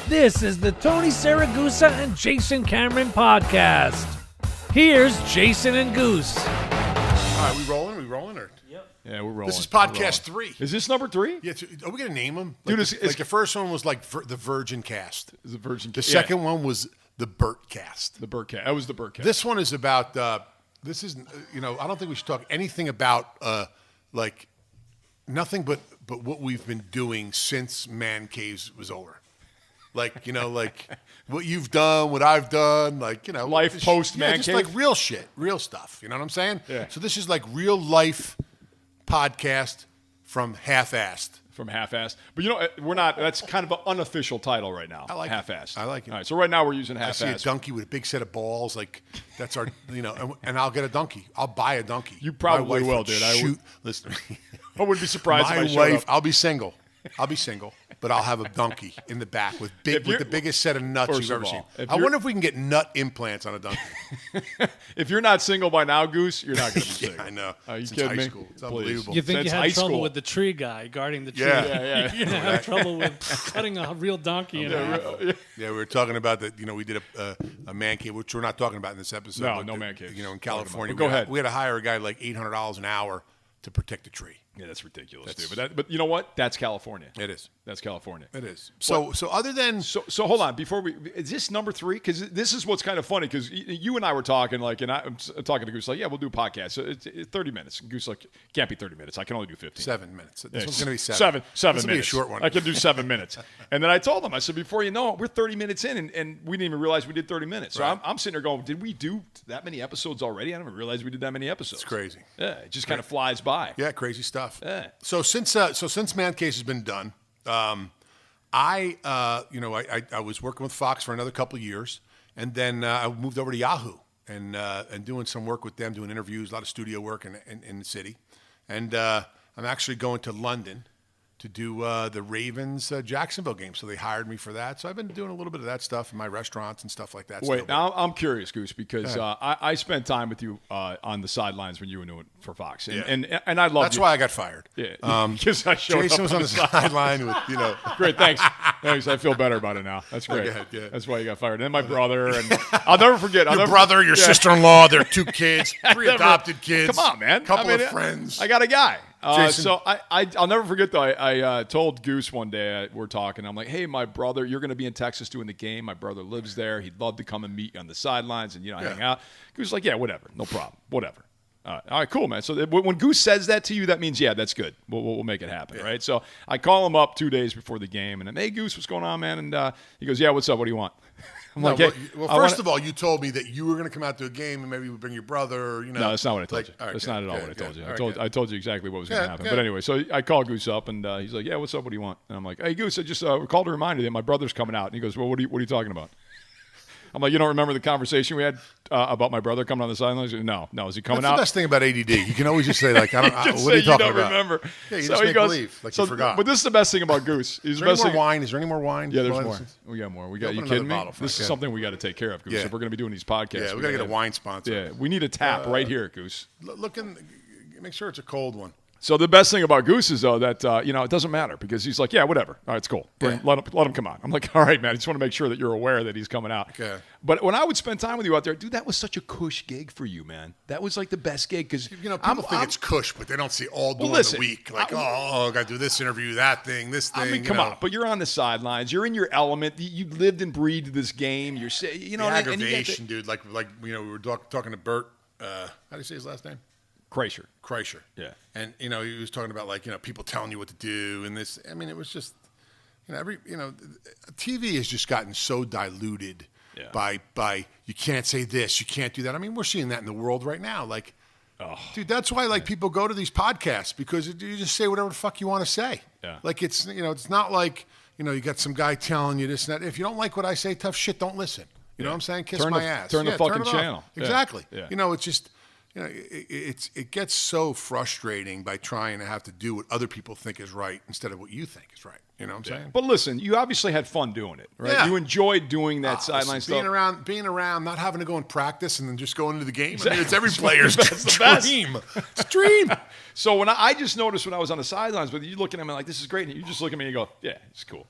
This is the Tony Saragusa and Jason Cameron podcast. Here's Jason and Goose. All right, we rolling? Or? Yep. Yeah, we're rolling. This is podcast 3. Is this number 3? Yeah, are we going to name them? Dude, like the first one was like the Virgin Cast. Is the Virgin The second one was the Burt Cast. The Burt Cast. That was the Burt Cast. This one is about, this is, I don't think we should talk anything about, nothing but what we've been doing since Man Caves was over. Like what you've done, what I've done, life post Man just Cave. like real shit, real stuff. You know what I'm saying? Yeah. So this is like real life podcast from Half-Assed. But you know, we're not. That's kind of an unofficial title right now. I like Half-Assed. I like it. All right, so right now we're using I Half-Assed. see a donkey with a big set of balls. Like that's our, and I'll get a donkey. I'll buy a donkey. You probably My wife will, would dude. Listen, I wouldn't be surprised if I my showed wife. up. I'll be single, but I'll have a donkey in the back with the biggest set of nuts First you've of ever all, seen. if I you're- wonder if we can get nut implants on a donkey. If you're not single by now, Goose, you're not going to be Yeah, single. I know. Are you Since kidding high me? school. It's Please. unbelievable. You think Since you high had trouble school. with the tree guy guarding the tree? Yeah. Yeah. You're gonna have trouble with cutting a real donkey in half. Yeah, we were talking about that. We did a man cave, which we're not talking about in this episode. No, but no man cave. In California, But go ahead. We had to hire a guy like $800 an hour to protect a tree. Yeah, that's ridiculous, dude. But you know what? That's California. It is. That's California. It is. So other than So hold on, before is this number 3? Because this is what's kind of funny. Because you and I were talking, and I'm talking to Goose, yeah, we'll do a podcast. So it's 30 minutes. And Goose can't be 30 minutes. I can only do 15. 7 minutes. This one's going to be 7. Seven This will minutes. be a short one. I can do 7 minutes. And then I told him, I said, before you know it, we're 30 minutes in, and we didn't even realize we did 30 minutes. So Right. I'm sitting there going, did we do that many episodes already? I didn't even realize we did that many episodes. It's crazy. Yeah, it just kind of flies by. Yeah, crazy stuff. Yeah. So since Man Case has been done, I was working with Fox for another couple of years, and then I moved over to Yahoo and doing some work with them, doing interviews, a lot of studio work in the city, and I'm actually going to London to do the Ravens Jacksonville game. So they hired me for that. So I've been doing a little bit of that stuff in my restaurants and stuff like that. Wait, still. now I'm curious, Goose, because I spent time with you on the sidelines when you were doing it for Fox, and I love That's you. why I got fired. Yeah, because I showed Jason up was on the sideline with, Great, thanks. I feel better about it now. That's great. Yeah. That's why you got fired. And then my brother, and I'll never forget. Your brother, your sister-in-law, their 2 kids, 3 adopted kids. Come on, man. Couple of friends. I got a guy. Jason. So I'll never forget, though, I told Goose one day, we're talking, I'm like, hey, my brother, you're going to be in Texas doing the game. My brother lives there. He'd love to come and meet you on the sidelines and, hang out. Goose was like, yeah, whatever. No problem. Whatever. All right, cool, man. So when Goose says that to you, that means, yeah, that's good. We'll make it happen, right? So I call him up 2 days before the game, and I'm, hey, Goose, what's going on, man? And he goes, yeah, what's up? What do you want? I'm like, hey, first of all, you told me that you were going to come out to a game and maybe you would bring your brother. No, that's not what I told you. Right, that's good, not at all good, what I told you. good. I told you exactly what was going to happen. good. But anyway, so I call Goose up, and he's like, yeah, what's up? What do you want? And I'm like, hey, Goose, I just called to remind you that my brother's coming out. And he goes, well, what are you talking about? I'm like, you don't remember the conversation we had about my brother coming on the sidelines? No. Is he coming That's out? the best thing about ADD. You can always just say, like, I don't. Just What are you say talking don't about? remember. Yeah, you So just he make goes, believe, like you forgot. But this is the best thing about Goose. Is there any more wine? Is there any more wine? Yeah, there's Well, more. We got more. We got. Open You another kidding me? bottle for This us, is yeah. something we got to take care of, Goose. Yeah. If we're going to be doing these podcasts, Yeah, we got to get a wine sponsor. Yeah, we need a tap right here, Goose. Make sure it's a cold one. So the best thing about Goose is, though, that, it doesn't matter because he's like, yeah, whatever. All right, it's cool. Yeah. Let him come on. I'm like, all right, man. I just want to make sure that you're aware that he's coming out. Okay. But when I would spend time with you out there, dude, that was such a cush gig for you, man. That was like the best gig because, People think it's cush, but they don't see all during listen, the week. Like, I got to do this interview, that thing, this thing. I mean, come on. But you're on the sidelines. You're in your element. You lived and breathed this game. You're, The and aggravation, dude. Like we were talking to Bert. How do you say his last name? Kreischer. Yeah. And, he was talking about, people telling you what to do and this. I mean, it was just, TV has just gotten so diluted by you can't say this, you can't do that. I mean, we're seeing that in the world right now. Dude, that's why, people go to these podcasts because you just say whatever the fuck you want to say. Yeah. It's not like, you got some guy telling you this and that. If you don't like what I say, tough shit, don't listen. You know what I'm saying? Kiss my ass. Turn the fucking it off. channel. Exactly. Yeah. It's just... it gets so frustrating by trying to have to do what other people think is right instead of what you think is right. You know what I'm saying? But listen, you obviously had fun doing it, right? Yeah. You enjoyed doing that sideline stuff. Being around, not having to go and practice and then just going into the game. I mean, it's every player's the best. dream. It's a dream. So when I just noticed when I was on the sidelines with you looking at me like, this is great, and you just look at me and go, yeah, it's cool,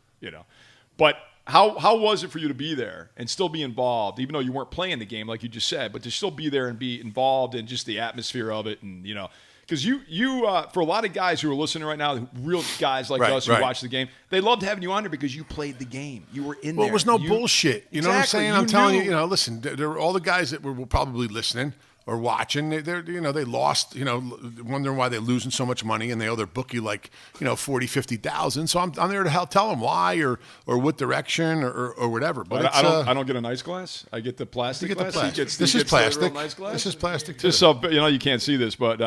But how was it for you to be there and still be involved, even though you weren't playing the game like you just said, but to still be there and be involved in just the atmosphere of it, and because you for a lot of guys who are listening right now, real guys like us who watch the game, they loved having you on there because you played the game. You were in there. Well, it was no bullshit. You know what I'm saying? I'm telling you, listen, all the guys that were probably listening or watching, they lost, wondering why they're losing so much money, and they owe their bookie like, 40, 50,000. So I'm there to help tell them why or what direction or whatever. But I don't get a nice glass. I get the plastic glass. This is plastic. Nice glass. This is plastic too. Just so you can't see this, but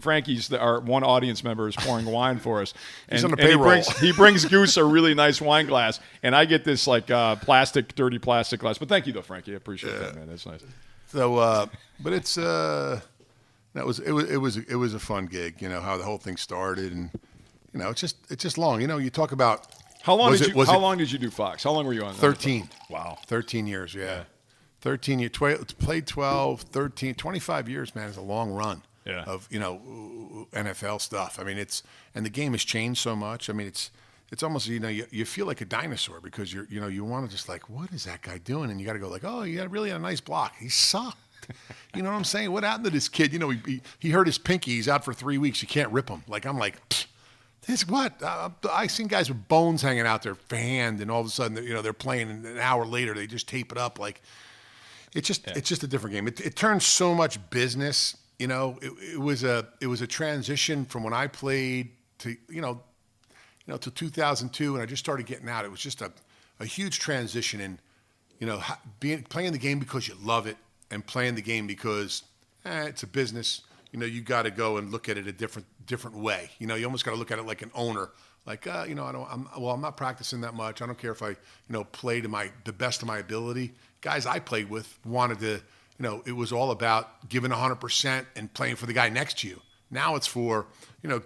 Frankie's our one audience member is pouring wine for us. He's on the payroll. He brings Goose a really nice wine glass, and I get this like dirty plastic glass. But thank you though, Frankie. I appreciate that, man. That's nice. So, but it's it was a fun gig. How the whole thing started, and it's just long. You talk about how long did you do Fox? How long were you on? 13. Wow, 13 years. Yeah. 13 years. Played 12, 13, 25 years. Man, it's a long run. Yeah. Of NFL stuff. I mean, and the game has changed so much. I mean, it's almost you feel like a dinosaur because you want to just like, what is that guy doing? And you got to go like, oh, you really had a nice block. He sucked. You know what I'm saying? What happened to this kid? He hurt his pinky. He's out for 3 weeks. You can't rip him. Like I'm like, this what? I seen guys with bones hanging out their hand, and all of a sudden they're playing, and an hour later they just tape it up. Like it's just a different game. It turns so much business. It was a transition from when I played to to 2002, and I just started getting out. It was just a huge transition in, playing the game because you love it, and playing the game because it's a business. You got to go and look at it a different way. You almost got to look at it like an owner. Like, I'm not practicing that much. I don't care if I, play to the best of my ability. Guys I played with wanted to, it was all about giving 100% and playing for the guy next to you. Now it's for,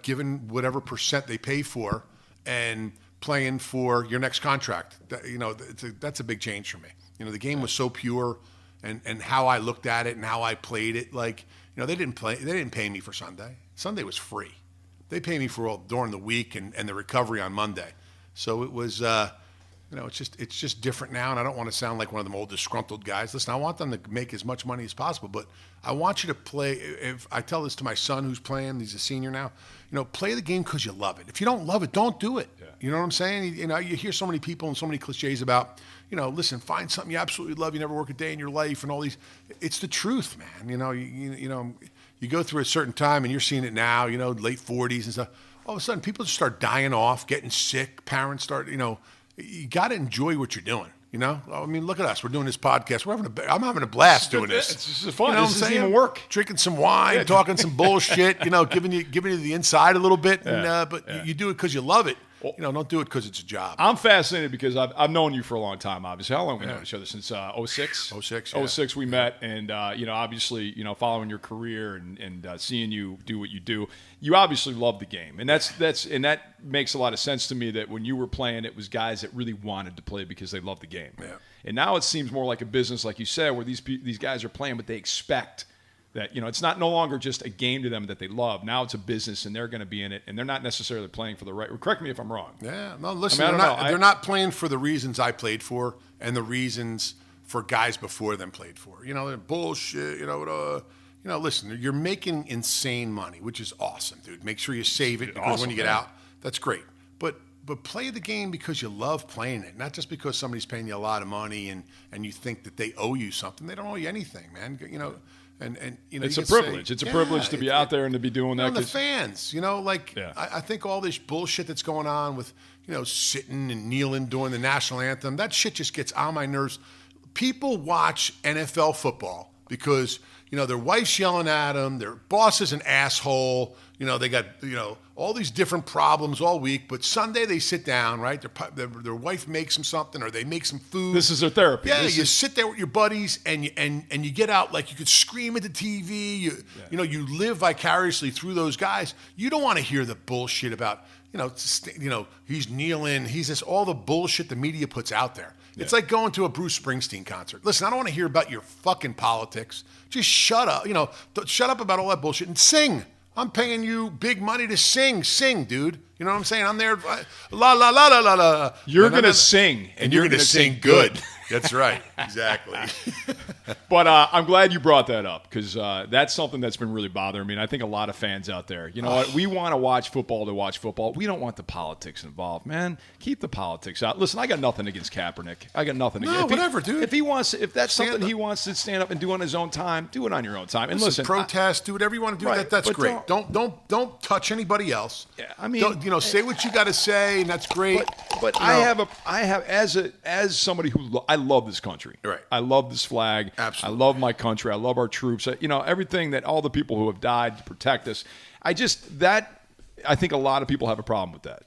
giving whatever percent they pay for and playing for your next contract. That's a big change for me. The game was so pure, and how I looked at it and how I played it. Like, they didn't pay me for Sunday. Sunday was free. They pay me for all during the week and the recovery on Monday. So it was, it's just different now. And I don't want to sound like one of them old disgruntled guys. Listen, I want them to make as much money as possible, but I want you to play. If I tell this to my son who's playing, he's a senior now, play the game because you love it. If you don't love it, don't do it. Yeah. You know what I'm saying? You hear so many people and so many cliches about, listen, find something you absolutely love. You never work a day in your life and all these. It's the truth, man. You go through a certain time and you're seeing it now, late 40s and stuff. All of a sudden, people just start dying off, getting sick. Parents start, you got to enjoy what you're doing. I mean, look at us. We're doing this podcast. I'm having a blast doing this. It's just fun. This doesn't even work. Drinking some wine, talking some bullshit. Giving you the inside a little bit. And, but you do it because you love it. Don't do it because it's a job. I'm fascinated because I've known you for a long time, obviously. How long have we known each other? Since 06? 06, 06 we met, and, obviously, following your career and seeing you do what you do, you obviously love the game. And that makes a lot of sense to me that when you were playing, it was guys that really wanted to play because they love the game. Yeah. And now it seems more like a business, like you said, where these guys are playing, but they expect that, it's no longer just a game to them that they love. Now it's a business, and they're going to be in it, and they're not necessarally playing for the right. Correct me if I'm wrong. Yeah, no, listen, they're not playing for the reasons I played for and the reasons for guys before them played for. They're bullshit. Listen, you're making insane money, which is awesome, dude. Make sure you save it because when you get out, that's great. But play the game because you love playing it, not just because somebody's paying you a lot of money and you think that they owe you something. They don't owe you anything, man. And it's a privilege. It's a privilege to be out there and to be doing that. And the fans, I think all this bullshit that's going on with, sitting and kneeling during the national anthem, that shit just gets on my nerves. People watch NFL football because, their wife's yelling at them, their boss is an asshole, they got, all these different problems all week, but Sunday they sit down, right? Their wife makes them something or they make some food. This is their therapy. Yeah, sit there with your buddies and you get out, like you could scream at the TV. You live vicariously through those guys. You don't want to hear the bullshit about, he's kneeling, he's this, all the bullshit the media puts out there. Yeah. It's like going to a Bruce Springsteen concert. Listen, I don't want to hear about your fucking politics. Just shut up. Shut up about all that bullshit and sing. I'm paying you big money to sing, dude. You know what I'm saying? I'm there, la la la la la la. You're gonna sing, and you're gonna sing good. That's right, exactly. But I'm glad you brought that up because that's something that's been really bothering me. And I think a lot of fans out there, you know what? We want to watch football to watch football. We don't want the politics involved, man. Keep the politics out. Listen, I got nothing against Kaepernick. I got nothing against. Whatever, dude. If that's something he wants to stand up and do on his own time, do it on your own time. And listen, protest, do whatever you want to do. Right, That's great. Don't touch anybody else. Yeah, I mean, say what you got to say, and that's great. But I have as somebody who I love this country. Right. I love this flag. Absolutely. I love my country. I love our troops. Everything that all the people who have died to protect us. I think a lot of people have a problem with that.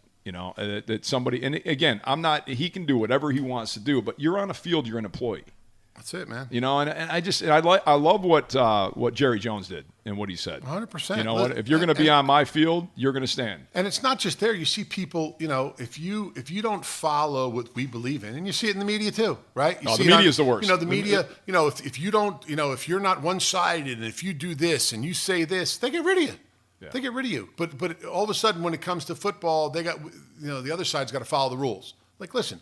That somebody, and again, he can do whatever he wants to do, but you're on a field, you're an employee. That's it, man. I love what Jerry Jones did and what he said. 100%. You know what? If you're going to be on my field, you're going to stand. And it's not just there. You see people. If you don't follow what we believe in, and you see it in the media too, right? The media is the worst. The media. If you don't, if you're not one-sided, and if you do this and you say this, they get rid of you. Yeah. They get rid of you. But all of a sudden, when it comes to football, they got the other side's got to follow the rules. Like, listen.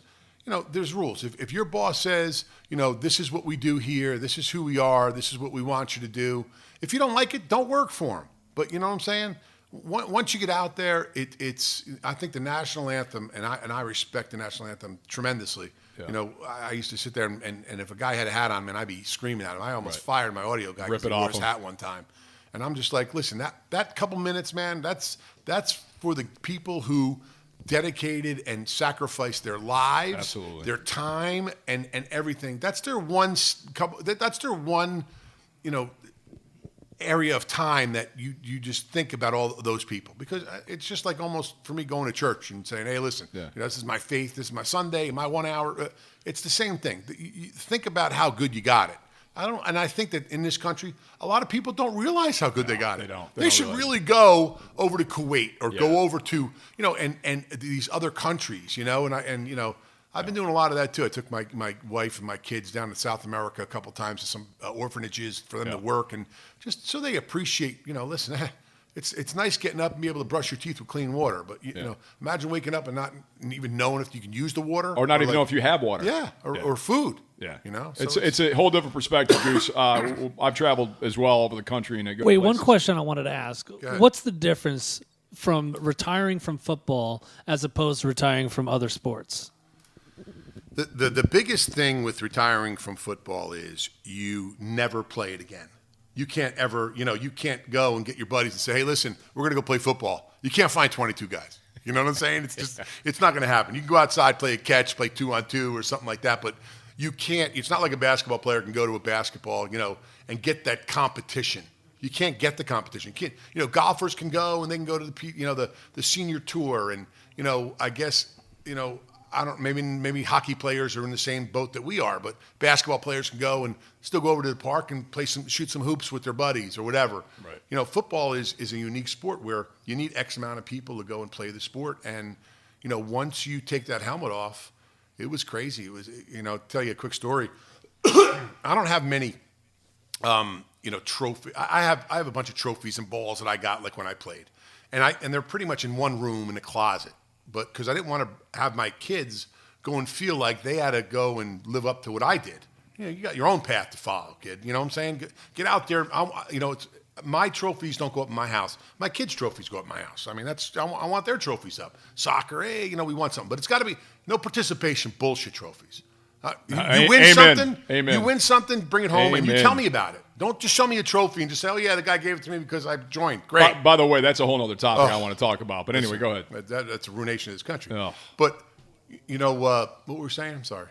There's rules. If your boss says, this is what we do here, this is who we are, this is what we want you to do. If you don't like it, don't work for them. But you know what I'm saying? Once you get out there, it's. I think the national anthem, and I respect the national anthem tremendously. Yeah. I used to sit there and if a guy had a hat on, man, I'd be screaming at him. I almost fired my audio guy because he wore his hat one time. And I'm just like, listen, that couple minutes, man, that's for the people who dedicated and sacrificed their lives, absolutely, their time, and everything. That's their one area of time that you just think about all those people, because it's just like almost for me going to church and saying, hey, listen, this is my faith, this is my Sunday, my 1 hour. It's the same thing. You think about how good you got it. I think that in this country, a lot of people don't realize how good they got it. They should really go over to Kuwait or go over to, and these other countries, I've been doing a lot of that too. I took my wife and my kids down to South America a couple times to some orphanages for them to work, and just so they appreciate, listen, it's nice getting up and be able to brush your teeth with clean water, but imagine waking up and not even knowing if you can use the water, or not even know if you have water, or food. Yeah, so it's a whole different perspective, Goose. I've traveled as well over the country and Wait, one question I wanted to ask: what's the difference from retiring from football as opposed to retiring from other sports? The biggest thing with retiring from football is you never play it again. You can't ever, you can't go and get your buddies and say, hey, listen, we're going to go play football. You can't find 22 guys. You know what I'm saying? It's just, it's not going to happen. You can go outside, play a catch, play 2-on-2 or something like that, but you can't. It's not like a basketball player can go to a basketball, and get that competition. You can't get the competition. You can't, golfers can go and they can go to the senior tour, and I guess I don't. Maybe hockey players are in the same boat that we are, but basketball players can go and still go over to the park and shoot some hoops with their buddies or whatever. Right. Football is a unique sport where you need X amount of people to go and play the sport, and once you take that helmet off, it was crazy. It was, tell you a quick story. I don't have many, trophy. I have a bunch of trophies and balls that I got like when I played, and they're pretty much in one room in a closet. But because I didn't want to have my kids go and feel like they had to go and live up to what I did. You got your own path to follow, kid. You know what I'm saying? Get out there. It's my trophies don't go up in my house. My kids' trophies go up in my house. I mean, I want their trophies up. Soccer, hey, we want something. But it's got to be no participation bullshit trophies. You win something, you win something, bring it home, and you tell me about it. Don't just show me a trophy and just say, oh, yeah, the guy gave it to me because I joined. Great. By the way, that's a whole other topic I want to talk about. But anyway, go ahead. That's a ruination of this country. Oh. But, what were we saying? I'm sorry.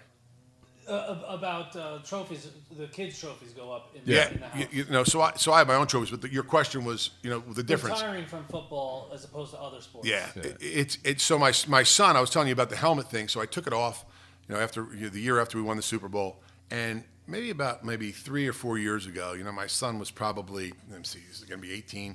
About trophies, the kids' trophies go up in the house. So I have my own trophies, but your question was, the difference. Retiring from football as opposed to other sports. Yeah. It's so my son, I was telling you about the helmet thing, so I took it off, after the year after we won the Super Bowl, and maybe 3 or 4 years ago, my son was probably, he's going to be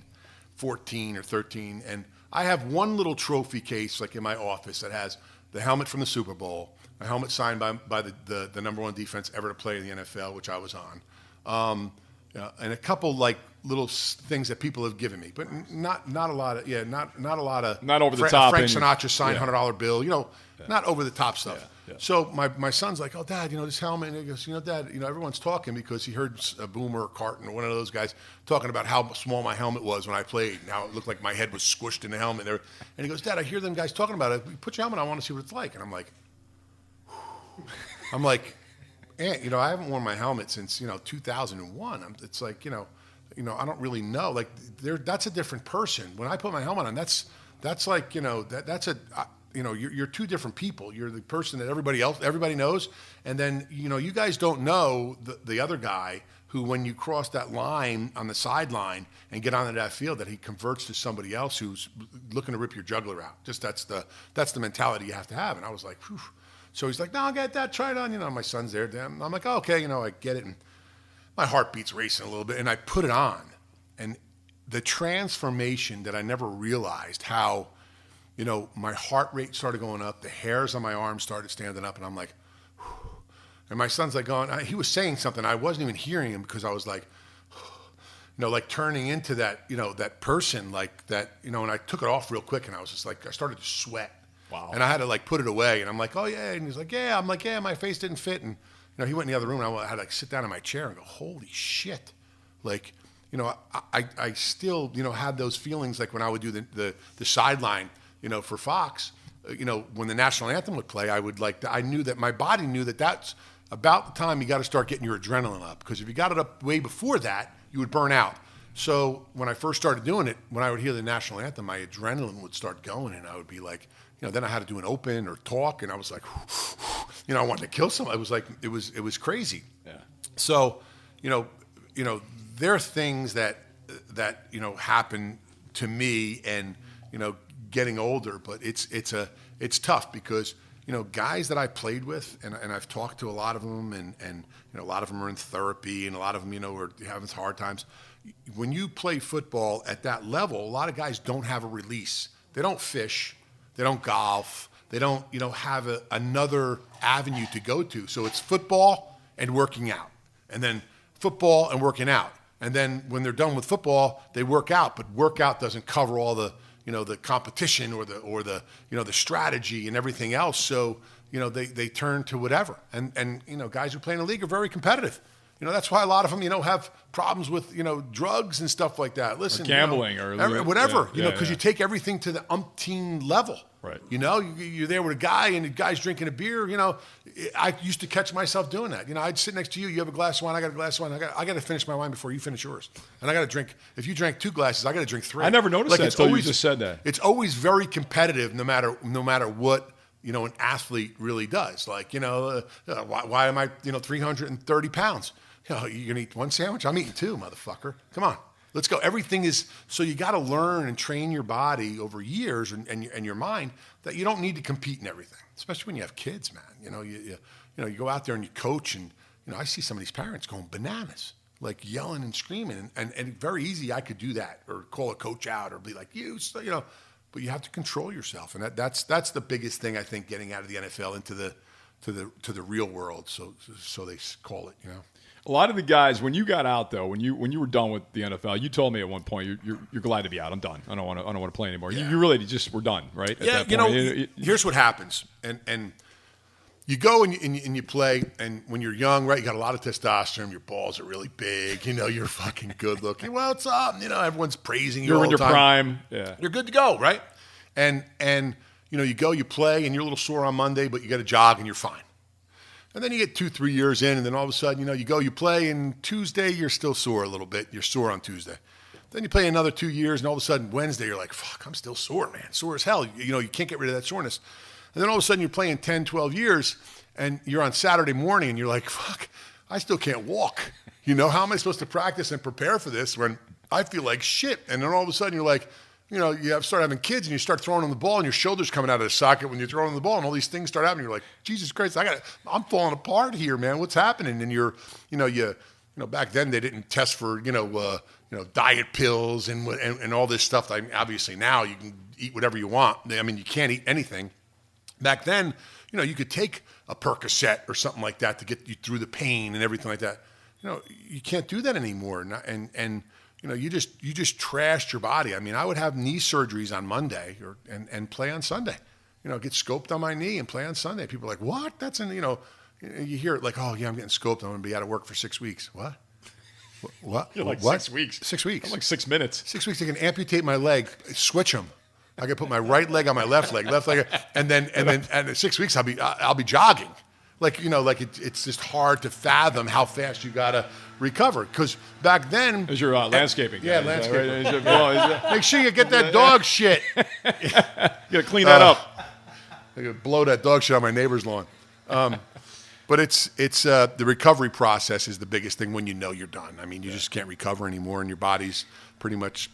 14 or 13, and I have one little trophy case like in my office that has the helmet from the Super Bowl, a helmet signed by the number one defense ever to play in the NFL, which I was on, and a couple like little things that people have given me, but not a lot of not a lot of not over the top. Frank Sinatra signed $100 bill, not over the top stuff. Yeah. So my son's like, oh, Dad, this helmet. And he goes, Dad, everyone's talking because he heard a Boomer or Carton or one of those guys talking about how small my helmet was when I played and how it looked like my head was squished in the helmet. And he goes, Dad, I hear them guys talking about it. Put your helmet on, I want to see what it's like. And I'm like, Aunt, I haven't worn my helmet since 2001. It's like, I don't really know. Like, that's a different person. When I put my helmet on, that's like, you're two different people. You're the person that everybody knows, and then you guys don't know the other guy who, when you cross that line on the sideline and get onto that field, that he converts to somebody else who's looking to rip your jugular out. Just that's the mentality you have to have. And I was like, whew. So he's like, no, I'll get that. Try it on. My son's there. Damn. I'm like, oh, okay, I get it. And my heartbeat's racing a little bit, and I put it on, and the transformation that I never realized how. My heart rate started going up. The hairs on my arms started standing up, and I'm like, whew. And my son's like he was saying something. I wasn't even hearing him because I was like, like turning into that, that person like that, and I took it off real quick, and I was just like, I started to sweat. Wow. And I had to put it away, and I'm like, oh yeah. And he's like, yeah. I'm like, yeah, my face didn't fit. And, he went in the other room, and I had to sit down in my chair and go, holy shit. Like, I still, had those feelings like when I would do the sideline, for Fox, when the national anthem would play, I knew that my body knew that that's about the time you got to start getting your adrenaline up. Because if you got it up way before that, you would burn out. So when I first started doing it, when I would hear the national anthem, my adrenaline would start going, and I would be like, then I had to do an open or talk, and I was like, I wanted to kill someone. It was like, it was crazy. Yeah. So, there are things that happen to me, and getting older, but it's tough because guys that I played with, and I've talked to a lot of them, and a lot of them are in therapy, and a lot of them are having hard times. When you play football at that level, a lot of guys don't have a release. They don't fish, they don't golf, they don't have another avenue to go to. So it's football and working out, and then football and working out, and then when they're done with football, they work out, but workout doesn't cover all the the competition or the strategy and everything else. So, they turn to whatever. And guys who play in the league are very competitive. That's why a lot of them, have problems with, drugs and stuff like that. Listen, or gambling or whatever, because you take everything to the umpteen level. Right. You're there with a guy and the guy's drinking a beer. I used to catch myself doing that. I'd sit next to you. You have a glass of wine. I got a glass of wine. I got to finish my wine before you finish yours. And I got to drink. If you drank 2 glasses, I got to drink 3. I never noticed that until you just said that. It's always very competitive, no matter what an athlete really does. Like why am I 330 pounds? You gonna eat 1 sandwich? I'm eating 2, motherfucker. Come on. Let's go. Everything is, so you got to learn and train your body over years and your mind that you don't need to compete in everything, especially when you have kids, man. You go out there and you coach, and I see some of these parents going bananas, like yelling and screaming, and very easy I could do that or call a coach out or be like, but you have to control yourself, and that's the biggest thing I think getting out of the NFL into the real world. So they call it, A lot of the guys, when you got out though, when you were done with the NFL, you told me at one point you're glad to be out. I'm done. I don't want to play anymore. Yeah. You really just were done, right? At that point. Here's what happens, and you go and you play, and when you're young, right, you got a lot of testosterone. Your balls are really big. You're fucking good looking. Well, what's up? Everyone's praising you. You're all in the your time. prime. Yeah, you're good to go, right? And you go, you play, and you're a little sore on Monday, but you got to jog, and you're fine. And then you get 2-3 years in, and then all of a sudden, you go, you play, and Tuesday, you're still sore a little bit. You're sore on Tuesday. Then you play another 2 years, and all of a sudden, Wednesday, you're like, fuck, I'm still sore, man. Sore as hell. You can't get rid of that soreness. And then all of a sudden, you're playing 10, 12 years, and you're on Saturday morning, and you're like, fuck, I still can't walk. How am I supposed to practice and prepare for this when I feel like shit? And then all of a sudden, you're like, you start having kids and you start throwing on the ball and your shoulder's coming out of the socket when you're throwing on the ball and all these things start happening. You're like, Jesus Christ, I'm falling apart here, man. What's happening? And you back then they didn't test for, diet pills and all this stuff. Obviously now you can eat whatever you want. You can't eat anything. Back then, you could take a Percocet or something like that to get you through the pain and everything like that. You can't do that anymore. And you just trashed your body. I mean, I would have knee surgeries on Monday and play on Sunday. Get scoped on my knee and play on Sunday. People are like, what? That's you hear it like, oh yeah, I'm getting scoped. I'm going to be out of work for 6 weeks. What? What? You're like what? 6 weeks. 6 weeks. I'm like 6 minutes. 6 weeks. They can amputate my leg, switch them. I can put my right leg on my left leg, and then in 6 weeks I'll be jogging. It's just hard to fathom how fast you gotta recover. Because back then, as your landscaping, yeah, guy, landscaping. Right? Make sure you get that dog shit. You gotta clean that up. I could blow that dog shit on my neighbor's lawn. But it's the recovery process is the biggest thing when you're done. I mean, you just can't recover anymore, and your body's pretty much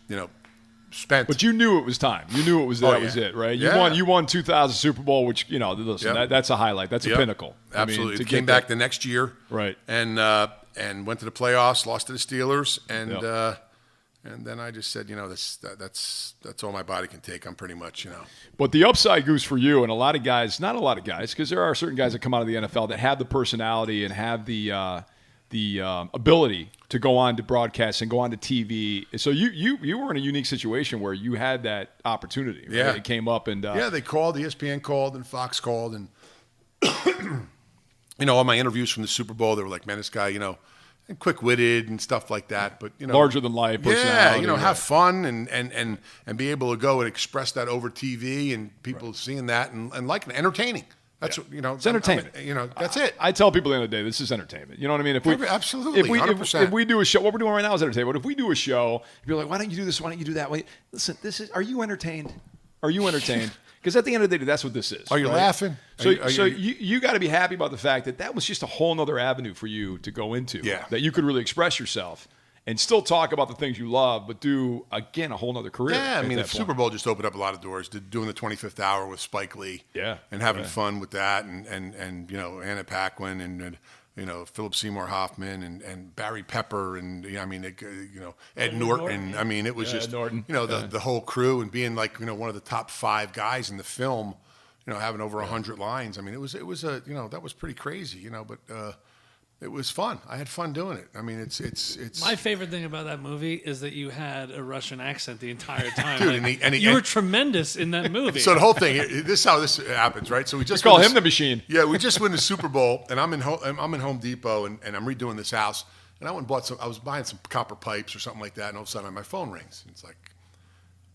spent. But you knew it was time. You knew it was that was it, right? You won 2000 Super Bowl, which listen, that's a highlight. That's a pinnacle. Absolutely. I mean, came back the next year, right? And went to the playoffs, lost to the Steelers, and then I just said, that's all my body can take. I'm pretty much, But the upside, Goose, for you and a lot of guys, not a lot of guys, because there are certain guys that come out of the NFL that have the personality and have the ability to go on to broadcast and go on to TV. So you were in a unique situation where you had that opportunity. Right? Yeah, it came up and they called, ESPN called, and Fox called, and all my interviews from the Super Bowl, they were like, man, this guy, and quick-witted and stuff like that, but larger than life personality. Yeah, have fun and be able to go and express that over TV and people seeing that and liking it, entertaining. That's it's entertainment. That's it. I tell people at the end of the day, this is entertainment. You know what I mean? Absolutely, 100%. If we do a show, what we're doing right now is entertainment. But if we do a show, you're like, why don't you do this? Why don't you do that? Wait, listen, are you entertained? Are you entertained? Because at the end of the day, that's what this is. Are you laughing? So you got to be happy about the fact that was just a whole other avenue for you to go into. Yeah. That you could really express yourself and still talk about the things you love, but do, again, a whole other career. Yeah, I mean, the Super Bowl just opened up a lot of doors. Doing the 25th hour with Spike Lee. Yeah. And having fun with that, and Anna Paquin and Philip Seymour Hoffman and Barry Pepper and Ed Norton. I mean, it was just Norton. The whole crew and being like one of the top 5 guys in the film. Having over 100 lines. I mean, it was that was pretty crazy. But it was fun. I had fun doing it. I mean, it's my favorite thing about that movie is that you had a Russian accent the entire time. Dude, you were tremendous in that movie. So the whole thing, this is how this happens, right? So we just call him the machine. Yeah, we just win the Super Bowl, and I'm in Home Depot, and I'm redoing this house, and I went and bought I was buying some copper pipes or something like that, and all of a sudden my phone rings, and it's like,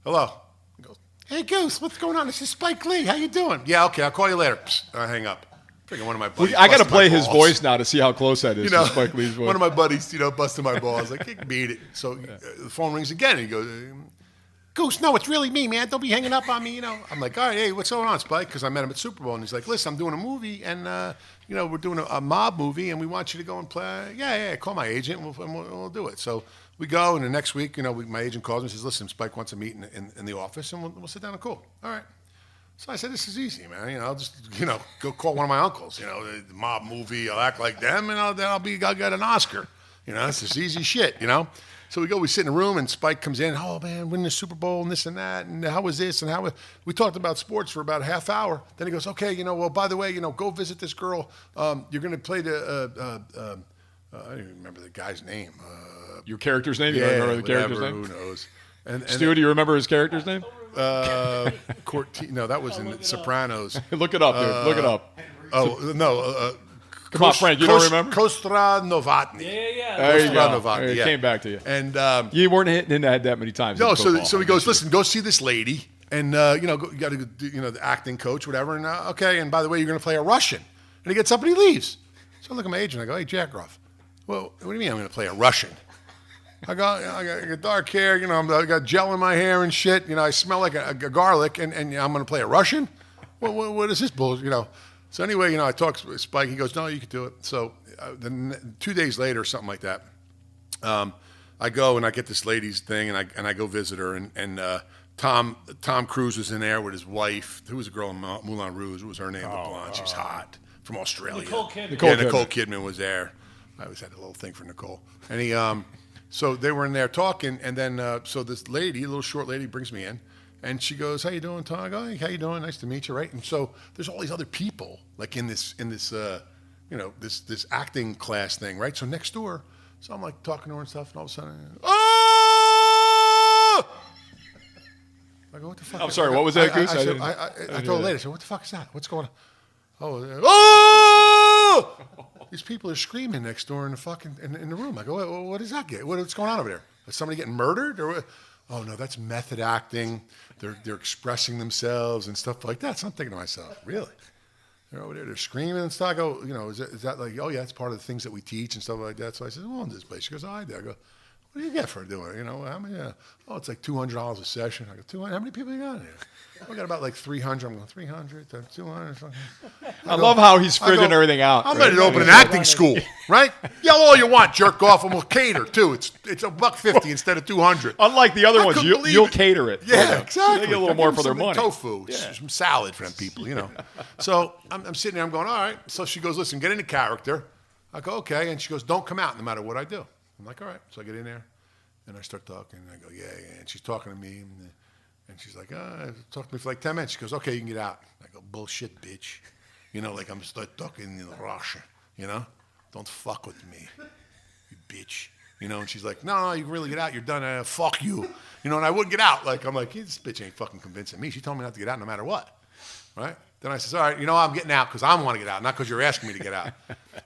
hello. He goes, hey Goose, what's going on? This is Spike Lee. How you doing? Yeah, okay, I'll call you later. Psst, I hang up. One of my buddies. I got to play his voice now to see how close that is to Spike Lee's voice. One of my buddies, busted my balls. Like, he beat it. So the phone rings again, and he goes, Goose, no, it's really me, man. Don't be hanging up on me, I'm like, all right, hey, what's going on, Spike? Because I met him at Super Bowl, and he's like, listen, I'm doing a movie, and, we're doing a mob movie, and we want you to go and play. Yeah, call my agent, and we'll do it. So we go, and the next week, my agent calls me and says, listen, Spike wants a meet in the office, and we'll sit down and cool. All right. So I said, this is easy, man. I'll just, go call one of my uncles, the mob movie. I'll act like them, and I'll get an Oscar. It's just easy shit, So we sit in a room, and Spike comes in. Oh, man, winning the Super Bowl and this and that, and how was this and how was... We talked about sports for about a half hour. Then he goes, okay, well, by the way, go visit this girl. You're going to play the... I don't even remember the guy's name. Your character's name? You Yeah, don't remember the character's name? Who knows? And Stu, do you remember his character's name? No, that was in Sopranos. Look it up, dude. Look it up. Oh, no. Come on, Frank. You don't remember? Kostra Novotny. Yeah. There you go. Novotny, It came back to you. And you weren't hitting that many times. no, so he goes, listen, go see this lady, and you got to do, the acting coach, whatever. And okay, and by the way, you're going to play a Russian. And he gets up and he leaves. So I look at my agent. I go, hey, Jackoff. Well, what do you mean I'm going to play a Russian? I got dark hair, I got gel in my hair and shit. I smell like a garlic, and I'm going to play a Russian? What is this bullshit, So anyway, I talk to Spike. He goes, no, you can do it. So then 2 days later, something like that, I go and I get this lady's thing, and I go visit her, and Tom Cruise was in there with his wife, who was a girl in Moulin Rouge. What was her name? The blonde. She's hot, from Australia. Nicole Kidman. Nicole Kidman was there. I always had a little thing for Nicole. And he... So they were in there talking, and then so this lady, a little short lady, brings me in, and she goes, "How you doing, Tom?" I go, "Hey, how you doing? Nice to meet you." Right? And so there's all these other people like in this this acting class thing, right? So next door, so I'm like talking to her and stuff, and all of a sudden, oh! go, what the fuck? I'm sorry, what was that, Goose? I told the lady, I said, what the fuck is that? What's going on? Oh! These people are screaming next door in the fucking in the room. I go, what is that? What's going on over there? Is somebody getting murdered? Or what? Oh no, that's method acting. They're expressing themselves and stuff like that. So I'm thinking to myself, really? They're over there, they're screaming and stuff. I go, is that like, oh yeah, it's part of the things that we teach and stuff like that. So I said, well, in this place. She goes, oh, I do. I go, what do you get for doing it? How many? Oh, it's like $200 a session. I go, 200? How many people you got in here? We got about like 300. I'm going 300 to 200. I love how he's figuring everything out. I'm ready to open an acting school, right? Yell all you want, jerk off, and we'll cater too. It's $150 instead of 200. Unlike the other ones, you'll cater it. Yeah, exactly. They get a little more for their money. Tofu, some salad for them people, So I'm sitting there. I'm going, all right. So she goes, listen, get into character. I go, okay, and she goes, don't come out no matter what I do. I'm like, all right. So I get in there, and I start talking. And I go, yeah, and she's talking to me. And she's like, talk to me for like 10 minutes. She goes, okay, you can get out. I go, bullshit, bitch. Like I'm start talking in Russian, Don't fuck with me, you bitch. And she's like, no, you can really get out. You're done. Fuck you. And I wouldn't get out. Like, I'm like, this bitch ain't fucking convincing me. She told me not to get out no matter what, right? Then I says, all right, I'm getting out because I want to get out, not because you're asking me to get out.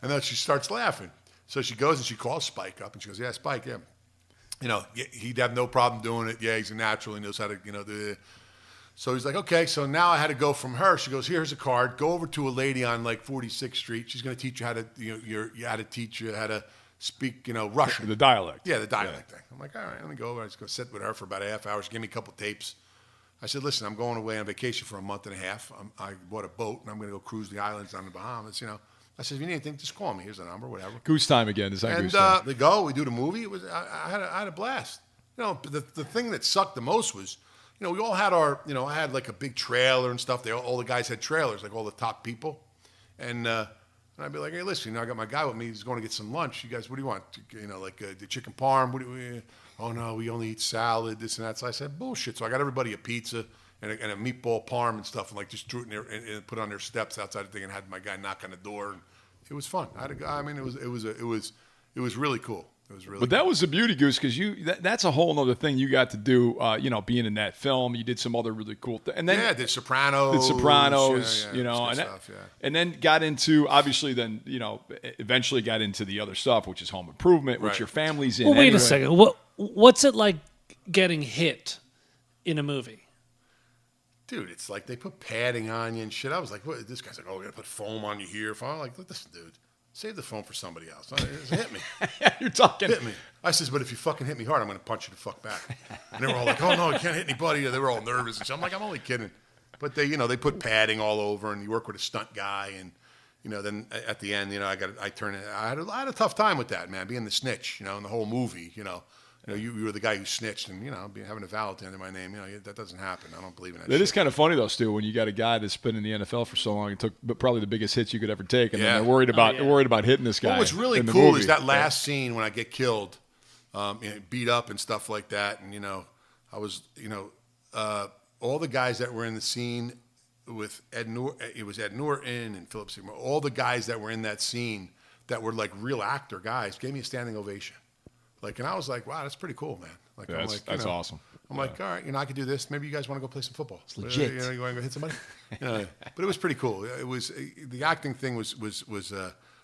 And then she starts laughing. So she goes and she calls Spike up, and she goes, yeah, Spike, yeah. He'd have no problem doing it. Yeah, he's a natural. He knows how to, do it. So he's like, okay. So now I had to go from her. She goes, here's a card. Go over to a lady on like 46th Street. She's going to teach you how to, how to teach you how to speak, Russian. The dialect. Yeah, the dialect thing. I'm like, all right, let me go over. I just go sit with her for about a half hour. She gave me a couple tapes. I said, listen, I'm going away on vacation for a month and a half. I bought a boat, and I'm going to go cruise the islands on the Bahamas, I said, if you need anything, just call me. Here's the number, whatever. Goose time again. Is that and, Goose time? They go, we do the movie. I had a blast. The thing that sucked the most was, we all had our, I had like a big trailer and stuff. All the guys had trailers, like all the top people. And I'd be like, hey, listen, I got my guy with me. He's going to get some lunch. You guys, what do you want? The chicken parm. Oh, no, we only eat salad, this and that. So I said, bullshit. So I got everybody a pizza and a meatball parm and stuff, and like just threw it in there and put it on their steps outside the thing, and had my guy knock on the door. And it was fun. It was really cool. It was really. But that was the beauty, Goose, because that's a whole other thing you got to do. Being in that film, you did some other really cool things, and then did Sopranos, and then got into eventually got into the other stuff, which is Home Improvement, which your family's in. Well, wait a second. What's it like getting hit in a movie? Dude, it's like they put padding on you and shit. I was like, what? This guy's like, oh, we're going to put foam on you here. I'm like, listen, dude, save the foam for somebody else. Hit me. You're talking. Hit me. I says, but if you fucking hit me hard, I'm going to punch you the fuck back. And they were all like, oh, no, you can't hit anybody. They were all nervous and shit. I'm like, I'm only kidding. But they put padding all over, and you work with a stunt guy. And, then at the end, I had a tough time with that, man, being the snitch, in the whole movie, you were the guy who snitched, and having a vowel at the end of my name. That doesn't happen. I don't believe in that. It is kind of funny though, Stu, when you got a guy that's been in the NFL for so long and took probably the biggest hits you could ever take, and then they're worried about hitting this guy. Well, what's really cool is that last scene when I get killed, beat up and stuff like that, and I was all the guys that were in the scene with Ed Norton and Philip Seymour, all the guys that were in that scene that were like real actor guys gave me a standing ovation. And I was like, wow, that's pretty cool, man. That's awesome. I'm like, all right, I could do this. Maybe you guys want to go play some football. It's legit. You want to go hit somebody? But it was pretty cool. It was the acting thing was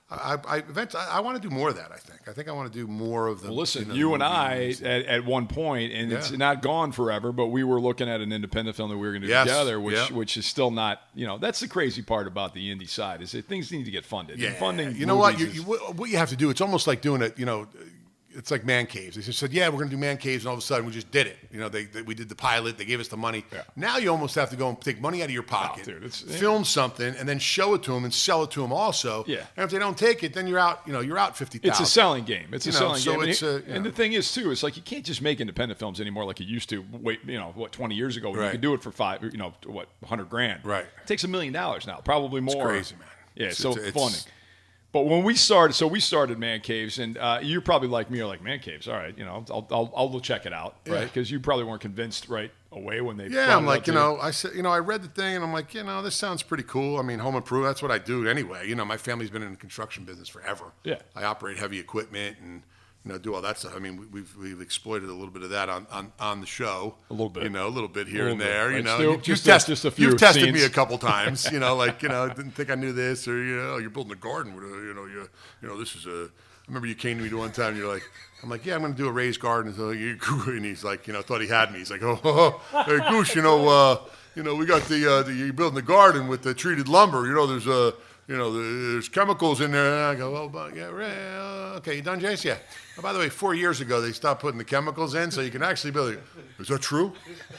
I want to do more of that. I think I want to do more of the. Well, listen, you and I at one point, and it's not gone forever, but we were looking at an independent film that we were going to do together, which is still not. That's the crazy part about the indie side is that things need to get funded. Yeah. And funding. You know what? What you have to do? It's almost like doing it. It's like man caves. They just said, yeah, we're going to do man caves, and all of a sudden we just did it. We did the pilot. They gave us the money. Yeah. Now you almost have to go and take money out of your pocket, film something, and then show it to them and sell it to them also. Yeah. And if they don't take it, then you're out. You're out $50,000. It's a selling game. It's a selling game. And the thing is, too, it's like you can't just make independent films anymore like you used to. 20 years ago, when you could do it for $100,000. Right. It takes $1 million now, probably more. It's crazy, man. Yeah. It's funding. But when we started Man Caves, and you're probably like me, you're like, Man Caves, all right, I'll check it out, right? Because you probably weren't convinced right away when they. Yeah, I'm like, I said, I read the thing, and I'm like, this sounds pretty cool. I mean, home improvement, that's what I do anyway. My family's been in the construction business forever. Yeah, I operate heavy equipment, and do all that stuff. I mean, we've exploited a little bit of that on the show. A little bit. A little bit here and there. Right, you've just a few you've tested scenes. me a couple times. Didn't think I knew this, or you're building a garden with this is a. I remember you came to me one time. And you're like, I'm like, yeah, I'm going to do a raised garden. And he's like, thought he had me. He's like, hey Goose, we got you're building the garden with the treated lumber. There's chemicals in there. And I go, okay, you done, Jace? Yeah. Oh, by the way, 4 years ago, they stopped putting the chemicals in, so you can actually build it. Is that true?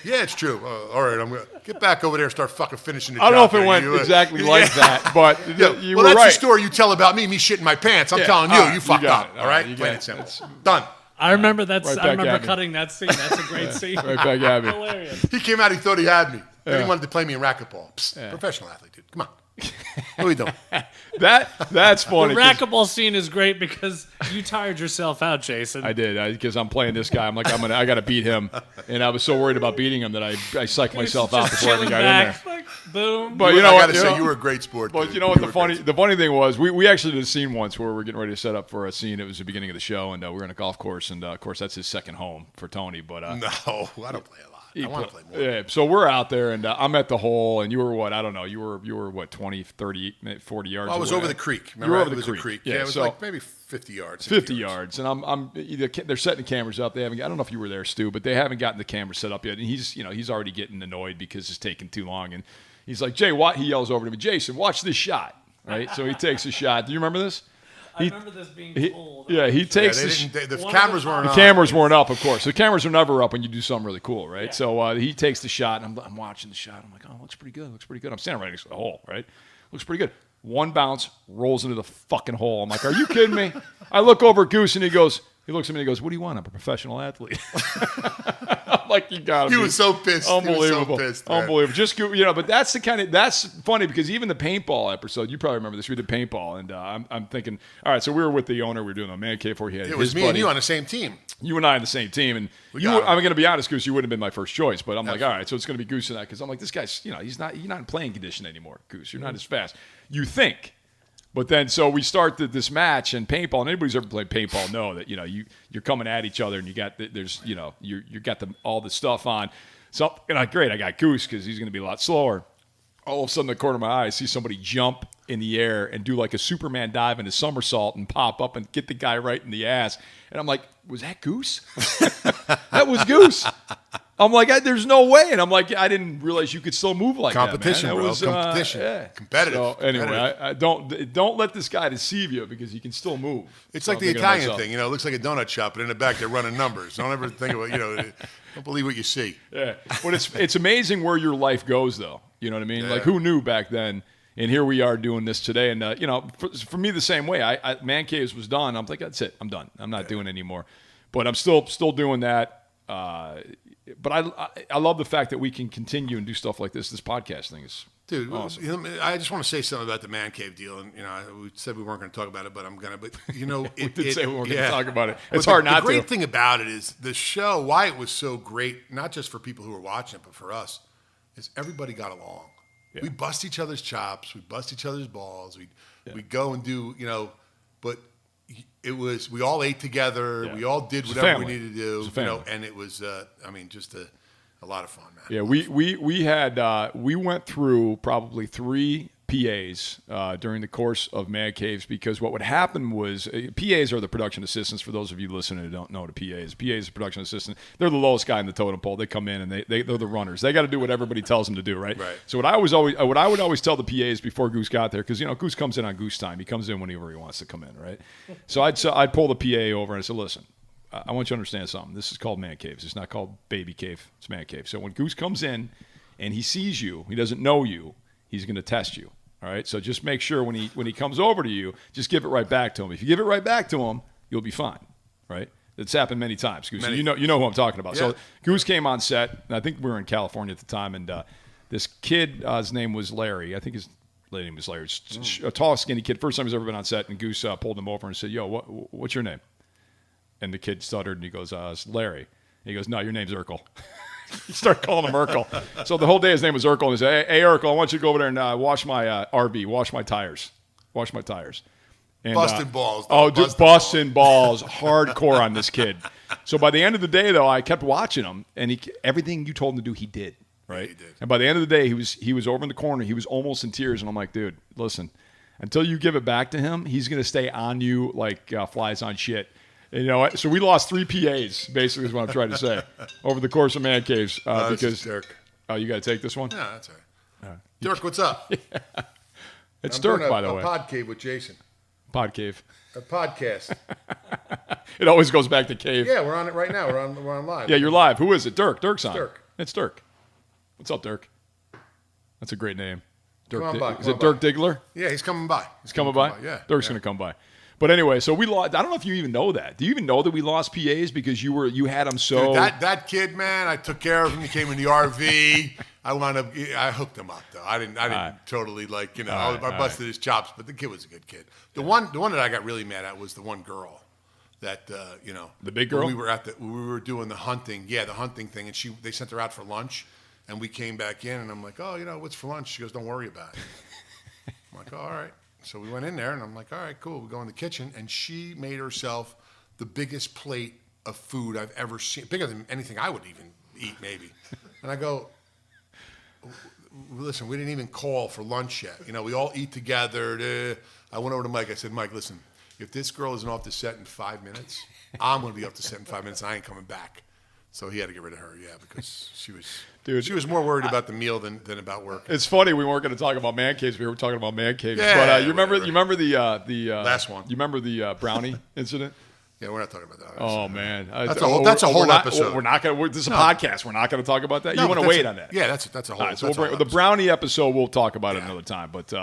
Yeah, it's true. All right, I'm going to get back over there and start fucking finishing the job. I don't know if it went exactly like that, but you were that's right. the story you tell about me shitting my pants. I'm telling you, you fucked up. All right? You Plain got and it. simple. Done. I remember that. Right I remember back at me. cutting that scene. That's a great scene. Right back at me. Hilarious. He came out, he thought he had me. Then he wanted to play me in racquetball. Psst, professional athlete, dude. Come on. What are we doing? That's funny. The racquetball scene is great because you tired yourself out, Jason. I did because I'm playing this guy. I'm like I got to beat him, and I was so worried about beating him that I psyched myself out before I even got in there. Like, boom. But I got to say, you were a great sport. But dude. you know what the funny thing was, we actually did a scene once where we're getting ready to set up for a scene. It was the beginning of the show, and we're in a golf course, and of course that's his second home for Tony. But No, I don't play a lot. I want to play more. Yeah, so we're out there, and I'm at the hole, and you were what? I don't know. You were what, 20, 30, 40 yards Well, I was away. over the creek. Remember, You were over it the was creek. a creek. Yeah, Yeah, it was so- like maybe 50 yards. 50 yards, and I'm either they're setting the cameras up. They haven't. I don't know if you were there, Stu, but they haven't gotten the camera set up yet. And he's already getting annoyed because it's taking too long. And he's like, Jay, what? He yells over to me, Jason, watch this shot. Right. So he takes a shot. Do you remember this? I remember this being told. Yeah, he takes The cameras weren't on. The cameras weren't up, of course. The cameras are never up when you do something really cool, right? Yeah. So he takes the shot, and I'm watching the shot. I'm like, oh, looks pretty good. I'm standing right next to the hole, right? Looks pretty good. One bounce, rolls into the fucking hole. I'm like, are you kidding me? I look over at Goose, and he looks at me and he goes, what do you want? I'm a professional athlete. I'm like, you got He was so pissed. Unbelievable. He was so pissed, man. Unbelievable. Just, but that's that's funny because even the paintball episode, you probably remember this, we did paintball, and I'm thinking, all right, so we were with the owner, we were doing a man cave where he had It was his me buddy. and you on the same team. You and I on the same team, and got him. I'm going to be honest, Goose, you wouldn't have been my first choice, but I'm like, all right, so it's going to be Goose and I, because I'm like, this guy's, he's not in playing condition anymore, Goose. You're not as fast. You think. But then, so we start this match and paintball, and anybody who's ever played paintball know that you're coming at each other, and you got you got all the stuff on. So great, I got Goose because he's going to be a lot slower. All of a sudden, in the corner of my eye, I see somebody jump in the air and do like a Superman dive and a somersault and pop up and get the guy right in the ass. And I'm like, was that Goose? That was Goose. I'm like, there's no way. And I'm like, I didn't realize you could still move like Competition, that, man. bro. Was, Competition. Yeah. Competitive. So anyway, Competitive. don't let this guy deceive you because he can still move. It's So like I'm the thinking to Italian myself, thing. It looks like a donut shop, but in the back they're running numbers. Don't ever think about, don't believe what you see. Yeah, but it's amazing where your life goes, though. You know what I mean? Like, who knew back then? And here we are doing this today. And, for me, the same way. I Man Caves was done. I'm like, that's it. I'm done. I'm not doing it anymore. But I'm still doing that. But I love the fact that we can continue and do stuff like this. This podcast thing is awesome. I just want to say something about the Man Cave deal. And, we said we weren't going to talk about it, but I'm going to. But, We did say we weren't going to talk about it. It's But hard not The great to. thing about it is the show, why it was so great, not just for people who were watching it, but for us, is everybody got along. Yeah. We bust each other's chops. We bust each other's balls. We go and do, but it was, we all ate together. Yeah. We all did whatever we needed to do, and it was, just a lot of fun, man. Yeah, we went through probably 3 PAs during the course of Mad Caves because what would happen was PAs are the production assistants. For those of you listening who don't know what a PA is, PA is a production assistant. They're the lowest guy in the totem pole. They come in and they're the runners. They got to do what everybody tells them to do, right? Right. So what I would always tell the PAs before Goose got there, because Goose comes in on Goose time. He comes in whenever he wants to come in, right? So I'd pull the PA over and I said, listen, I want you to understand something. This is called Man Caves. It's not called Baby Cave. It's Man Cave. So when Goose comes in and he sees you, he doesn't know you, he's going to test you. All right, so just make sure when he comes over to you, just give it right back to him. If you give it right back to him, you'll be fine, right? It's happened many times, Goose. You know who I'm talking about. Yeah. So Goose came on set, and I think we were in California at the time, and this kid, his name was Larry. I think his name was Larry. A tall, skinny kid. First time he's ever been on set, and Goose pulled him over and said, "Yo, what's your name?" And the kid stuttered, and he goes, "It's Larry." And he goes, "No, your name's Urkel." He started calling him Urkel. So the whole day his name was Urkel. And he said, hey, Urkel, I want you to go over there and wash my RV, wash my tires. And, busting balls. Just busting balls hardcore on this kid. So by the end of the day, though, I kept watching him, and everything you told him to do, he did. Right? Yeah, he did. And by the end of the day, he was over in the corner. He was almost in tears, and I'm like, dude, listen, until you give it back to him, he's going to stay on you like flies on shit. And, so we lost 3 PAs, basically is what I'm trying to say, over the course of Man Caves. Because Dirk. Oh, you got to take this one? Yeah, that's all right. Dirk, what's up? It's I'm Dirk, doing by the way. A pod cave with Jason. Pod cave. A podcast. It always goes back to cave. Yeah, we're on it right now. We're on live. Yeah, you're live. Who is it? Dirk. Dirk's on. Dirk. It's Dirk. What's up, Dirk? That's a great name. Dirk. Come on by. Is it Dirk Diggler? Yeah, he's coming by. He's coming by? Yeah. Dirk's going to come by. But anyway, so we lost. I don't know if you even know that. Do you even know that we lost PAs because you had them so? Dude, that kid, man, I took care of him. He came in the RV. I hooked him up though. I didn't totally I busted his chops, but the kid was a good kid. The one that I got really mad at was the one girl that the big girl. We were doing the hunting. Yeah, the hunting thing, and they sent her out for lunch, and we came back in, and I'm like, oh, what's for lunch? She goes, don't worry about it. I'm like, oh, all right. So we went in there, and I'm like, all right, cool. We go in the kitchen, and she made herself the biggest plate of food I've ever seen, bigger than anything I would even eat, maybe. And I go, listen, we didn't even call for lunch yet. We all eat together. I went over to Mike. I said, Mike, listen, if this girl isn't off the set in 5 minutes, I'm going to be off the set in 5 minutes, and I ain't coming back. So he had to get rid of her, because she was more worried about the meal than about work. It's funny we weren't going to talk about man caves. We were talking about man caves. Yeah, but you remember the last one? You remember the brownie incident? Yeah, we're not talking about that. Oh man, that's a whole episode. We're not going. This is a podcast. We're not going to talk about that. You want to wait on that? Yeah, that's a whole. Right, so the brownie episode. We'll talk about it another time. But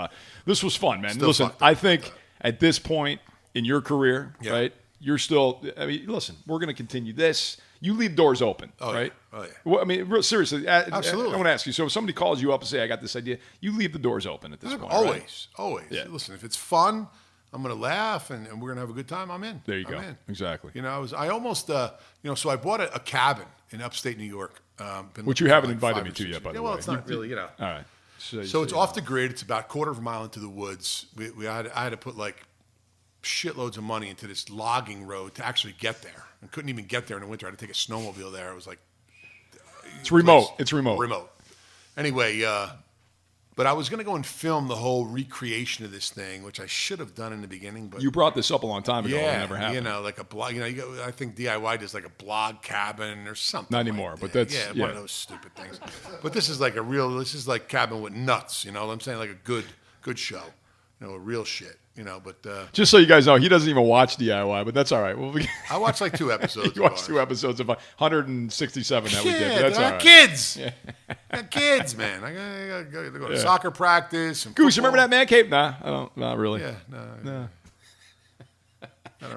this was fun, man. Listen, I think at this point in your career, right? You're still. I mean, listen, we're going to continue this. You leave doors open, right? Yeah. Oh, yeah. Well, I mean, seriously. Absolutely. I want to ask you. So if somebody calls you up and say, I got this idea, you leave the doors open at this point, Always. right? Always. Yeah. Listen, if it's fun, I'm going to laugh and we're going to have a good time, I'm in. There you go. In. Exactly. I almost, so I bought a cabin in upstate New York. Which you haven't invited me to yet, by the way. Well, it's not really, All right. So it's off the grid. It's about a quarter of a mile into the woods. I had to put shitloads of money into this logging road to actually get there. I couldn't even get there in the winter. I had to take a snowmobile there. It was it's remote. It's remote. Remote. Anyway, but I was going to go and film the whole recreation of this thing, which I should have done in the beginning. But you brought this up a long time ago. Yeah, it never happened. like a blog. I think DIY does like a blog cabin or something. Not anymore, but that's one of those stupid things. But this is like This is like cabin with nuts. You know what I'm saying? Like a good show. A real shit. But just so you guys know, he doesn't even watch DIY, but that's all right. I watched like 2 episodes. You watched 2 episodes of 167 that we did. But that's all right. Kids. Yeah. Kids, man. I gotta go to soccer practice. And Goose, you remember that man cave? Nah, I don't. Not really. Yeah, no.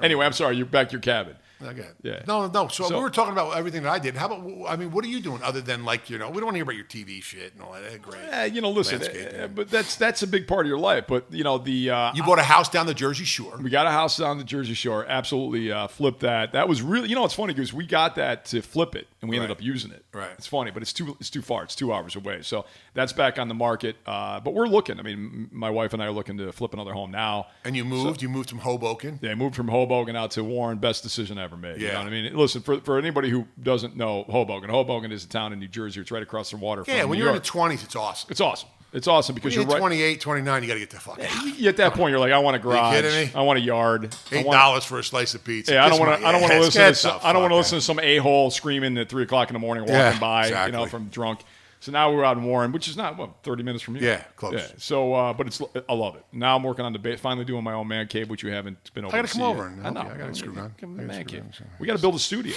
Anyway, I'm sorry. You're back to your cabin. Okay. Yeah. No. So we were talking about everything that I did. How about? what are you doing other than we don't want to hear about your TV shit and all that. Great. Listen, but that's a big part of your life. But you bought a house down the Jersey Shore. We got a house down the Jersey Shore. Absolutely flipped that. That was really. It's funny because we got that to flip it and we ended up using it. Right. It's funny, but it's too far. It's 2 hours away. So that's back on the market. But we're looking. I mean, my wife and I are looking to flip another home now. And you moved. You moved from Hoboken. Yeah, I moved from Hoboken out to Warren. Best decision I ever made. Yeah. You know what I mean? Listen, for anybody who doesn't know Hoboken is a town in New Jersey. It's right across the water from when New you're York. in the 20s, it's awesome. It's awesome. It's awesome because when you're right. 28, 29, you got to get the fuck out. At that point, you're like, I want a garage. Are you kidding me? I want a yard. $8 for a slice of pizza. Yeah, I don't want to listen to some a-hole screaming at 3 o'clock in the morning walking by, exactly. from drunk. So now we're out in Warren, which is not 30 minutes from here. Yeah, close. Yeah. So, but I love it. Now I'm working on finally doing my own man cave, which you haven't been over. I got to come over. I know. I got to screw around. Man cave. We got to build a studio.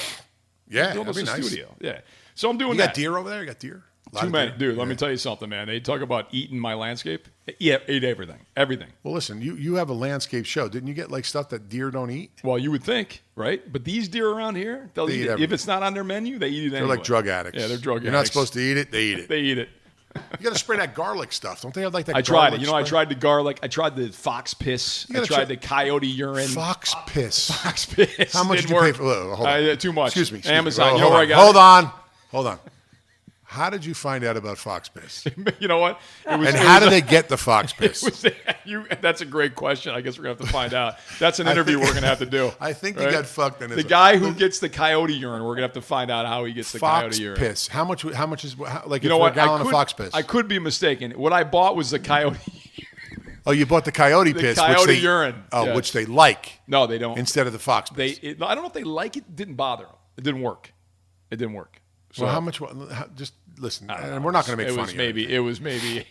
Yeah, build us that'd a be nice. studio. Yeah. So I'm doing you that. You got deer over there? You got deer? Too many. Dude, let me tell you something, man. They talk about eating my landscape. Yeah, ate everything. Everything. Well, listen, you have a landscape show. Didn't you get stuff that deer don't eat? Well, you would think, right? But these deer around here, they'll eat it. If it's not on their menu, they eat it anyway. They're like drug addicts. Yeah, they're drug addicts. You're not supposed to eat it. They eat it. They eat it. You got to spray that garlic stuff. Don't they have that I tried it. I tried the garlic. I tried the fox piss. I tried the coyote urine. Fox piss. Fox piss. How much did you pay for? Hold on. Too much. Excuse me. Amazon. Where I got Hold on. How did you find out about fox piss? You know what? How did they get the fox piss? That's a great question. I guess we're going to have to find out. That's an interview we're going to have to do. I think they got fucked. The guy who gets the coyote urine, we're going to have to find out how he gets the coyote urine. Fox piss. How much is, like, you know what? a gallon of fox piss? I could be mistaken. What I bought was the coyote. Oh, you bought the coyote piss. Coyote urine. Oh, which they like. No, they don't. Instead of the fox piss. I don't know if they like it. It didn't bother them. It didn't work. So how much? Just listen, and we're not going to make fun of you. It was maybe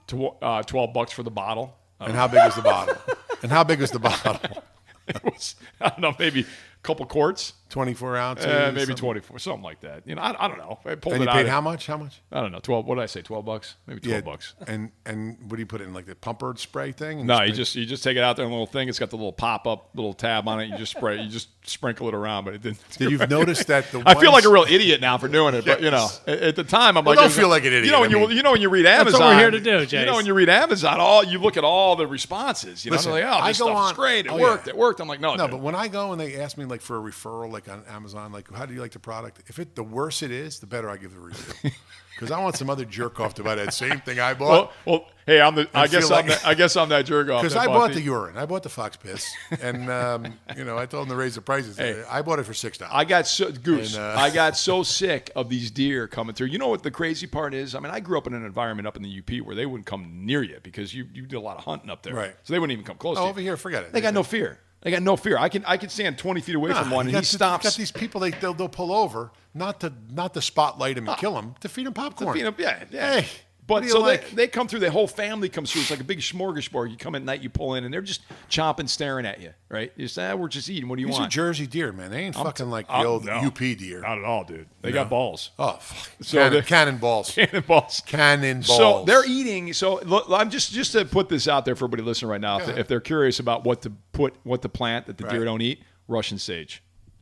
$12 for the bottle. And how big is the bottle? And how big is the bottle? It was, I don't know, maybe a couple quarts. 24 ounces? Maybe something. 24, something like that. You know, I don't know. I pulled and it you out. paid how much? How much? I don't know. 12. What did I say? $12? Maybe $12. And what do you put it in, like the pumper spray thing? No, you just take it out there in a little thing. It's got the little pop-up little tab on it. You just spray. You just sprinkle it around. But it didn't. You've noticed that I feel like a real idiot now for doing it. But you know, at the time I'm like, don't feel like an idiot. You know when you read Amazon. That's what we're here to do, Jay. You know when you read Amazon, you look at all the responses. You know, Listen, like, oh, this stuff's great. It worked. It worked. I'm like, no. But when I go and they ask me like for a referral, like on Amazon, like how do you like the product? If the worse it is, the better I give the review. Because I want some other jerk off to buy that same thing I bought. Well, hey, I guess I'm that jerk off. Because I bought the urine, I bought the fox piss, and I told them to raise the prices. Hey, I bought it for $6. I got so sick of these deer coming through. You know what the crazy part is? I mean, I grew up in an environment up in the UP where they wouldn't come near you because you did a lot of hunting up there, right? So they wouldn't even come close. to you. Over here, forget it. They got no fear. I can stand 20 feet away from one, and he stops. You got these people. They'll pull over not to spotlight him and kill him, to feed him popcorn. To feed him, yeah. Hey, but so they come through. The whole family comes through. It's like a big smorgasbord. You come at night, you pull in, and they're just chomping, staring at you. Right? You say, we're just eating. What do you want? These are Jersey deer, man. They ain't fucking like the old UP deer. Not at all, dude. They got balls. Oh, fuck. Cannonballs. Cannonballs. So they're eating. So look, I'm just to put this out there for everybody listening right now. If they're curious about what to plant that the deer don't eat, Russian sage.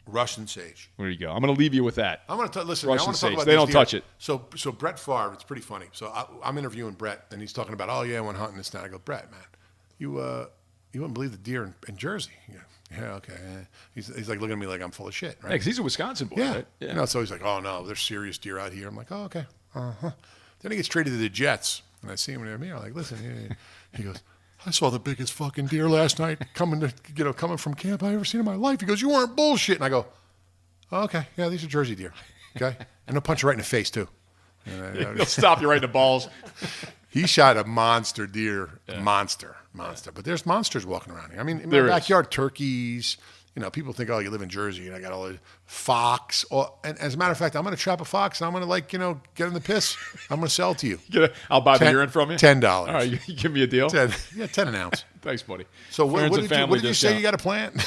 Russian sage. There you go. I'm going to leave you with that. I'm going to listen. Russian I want to talk sage. about They don't deer. touch it. So Brett Favre, it's pretty funny. So I'm interviewing Brett, and he's talking about, I went hunting this night. I go, Brett, man, you wouldn't believe the deer in Jersey. Yeah, okay. He's like looking at me like I'm full of shit, right? Yeah, 'cause he's a Wisconsin boy, right? Yeah. So he's like, oh no, there's serious deer out here. I'm like, oh okay. Then he gets traded to the Jets, and I see him near me. I'm like, listen. He goes, I saw the biggest fucking deer last night coming from camp I ever seen in my life. He goes, you weren't bullshit. And I go, oh, okay, yeah, these are Jersey deer. Okay, and they'll punch you right in the face too. They'll stop you right in the balls. He shot a monster deer, monster. But there's monsters walking around here. I mean, in my backyard, turkeys. People think, oh, you live in Jersey, and I got all the fox. And as a matter of fact, I'm going to trap a fox, and I'm going to get in the piss. I'm going to sell it to you. I'll buy the urine from you. $10. All right, you give me a deal. 10 an ounce. Thanks, buddy. So what did you say you got to plant?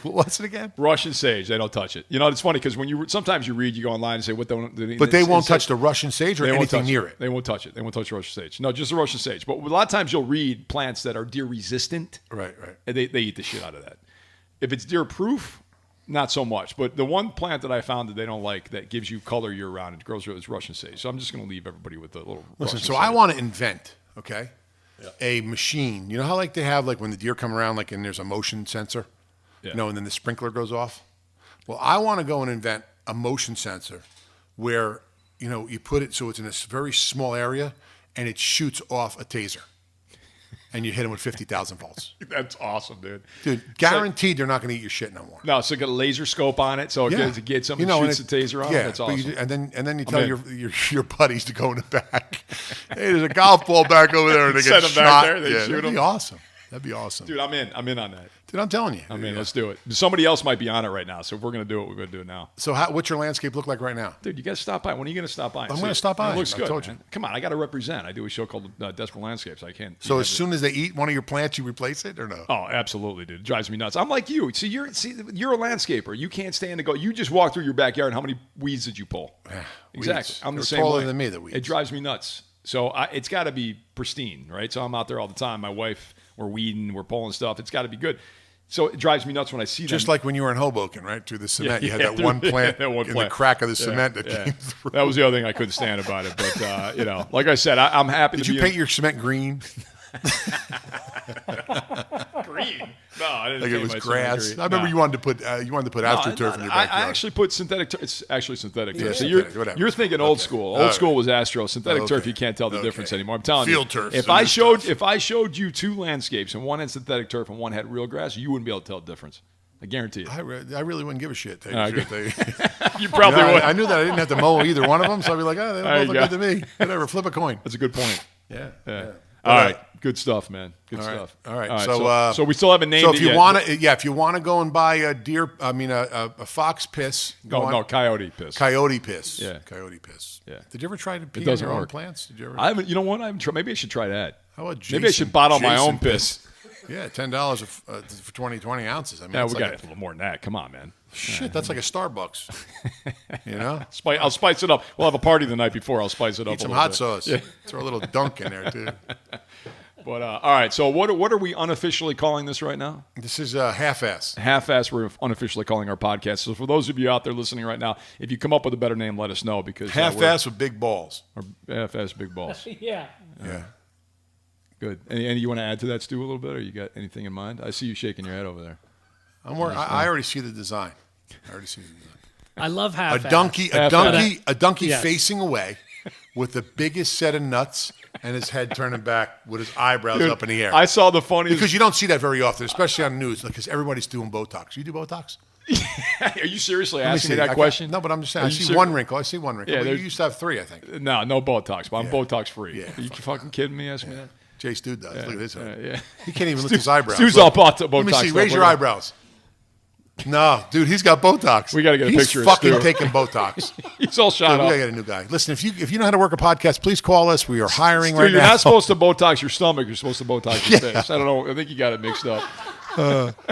What's it again? Russian sage. They don't touch it. It's funny because sometimes you read, you go online and say what don't. But they won't touch the Russian sage or anything near it. They won't touch it. They won't touch the Russian sage. No, just the Russian sage. But a lot of times you'll read plants that are deer resistant. Right. And they eat the shit out of that. If it's deer proof, not so much. But the one plant that I found that they don't like that gives you color year round and grows is Russian sage. So I'm just going to leave everybody with a little. Listen, so I want to invent, okay, a machine. You know how they have when the deer come around and there's a motion sensor, and then the sprinkler goes off. Well, I want to go and invent a motion sensor where you put it so it's in a very small area and it shoots off a taser. And you hit them with 50,000 volts. That's awesome, dude. Dude, guaranteed they're not going to eat your shit no more. No, so it got a laser scope on it, so it gets something shoots the taser off. Yeah, that's awesome. And then you tell your buddies to go in the back. Hey, there's a golf ball back over there, and they get them shot. Back there, they shoot that'd them. be awesome. That'd be awesome. Dude, I'm in on that. Dude, I'm telling you. I'm in. Let's do it. Somebody else might be on it right now, so if we're going to do it, we're going to do it now. So what's your landscape look like right now? Dude, you got to stop by. When are you going to stop by? I'm going to stop by. It looks good. I told you. Man. Come on, I got to represent. I do a show called Desperate Landscapes. I can't. So as soon as they eat one of your plants, you replace it or no? Oh, absolutely, dude. It drives me nuts. I'm like you. You're a landscaper. You can't stand to go. You just walk through your backyard. How many weeds did you pull? Exactly. I'm the same taller way. than me, the weeds. It drives me nuts. So it's got to be pristine, right? So I'm out there all the time. My wife, we're weeding, we're pulling stuff. It's got to be good. So it drives me nuts when I see them. Just like when you were in Hoboken, right? Through the cement, you had that one plant in the crack of the cement that came through. That was the other thing I couldn't stand about it. But, like I said, I'm happy Did you paint your cement green? green. No, I didn't. Like it was paint my grass. green. I remember No. you wanted to put AstroTurf in your backyard. I actually put synthetic turf. It's actually synthetic turf. So synthetic, whatever. you're thinking old school. Old school was Astro. Synthetic turf, you can't tell the difference anymore. I'm telling Field you. turf. If I showed you two landscapes and one had synthetic turf and one had real grass, you wouldn't be able to tell the difference. I guarantee it. I really wouldn't give a shit. You probably would. I knew that I didn't have to mow either one of them, so I'd be like, oh, they both look good to me. Whatever, flip a coin. That's a good point. Yeah. All right. Good stuff, man. Good stuff. All right. So we still haven't named So it if you yet. want to, if you want to go and buy a fox piss. No, coyote piss. Coyote piss. Yeah. Coyote piss. Yeah. Did you ever try to pee doesn't in your own work. plants? Did you ever? I haven't. You know what? I haven't tried. Maybe I should try that. How about Maybe I Jason? should bottle my Jason own piss. Yeah, $10 for 20 ounces. I mean, Yeah, that's we like got a little more than that. Come on, man. shit. That's like a Starbucks. You know, I'll spice it up. We'll have a party the night before. I'll spice it up. eat some a little hot bit. sauce. Yeah. Throw a little dunk in there too. But all right. So what are we unofficially calling this right now? This is half-ass. Half-ass. We're unofficially calling our podcast. So for those of you out there listening right now, if you come up with a better name, let us know because Half-ass with big balls. or half-ass big balls. Yeah. Yeah. Good. Any you want to add to that, Stu, a little bit, or you got anything in mind? I see you shaking your head over there. I already see the design. I love A half-ass. donkey Yes. facing away with the biggest set of nuts and his head turning back with his eyebrows up in the air. I saw the funniest. Because you don't see that very often, especially on the news, because everybody's doing Botox. You do Botox? Are you seriously Let me asking me see. that question? No, but I'm just saying. Are I you see one wrinkle. I see one wrinkle. Yeah, But you there's- used to have three, I think. No Botox, but I'm Botox free. Yeah, Are you fucking kidding me? Asking me that? Jay Stu does. Look at this. Yeah. He can't even lift his eyebrows. Stu's Look. all Botox. Let me see. Raise your eyebrows. No, dude, he's got Botox. We gotta get a he's picture of fucking Stu. taking Botox. He's all shot Dude, we up. gotta get a new guy. Listen, if you know how to work a podcast, please call us. We are hiring Stu, right you're now. not supposed to Botox your stomach. You're supposed to Botox your face. I don't know. I think you got it mixed up.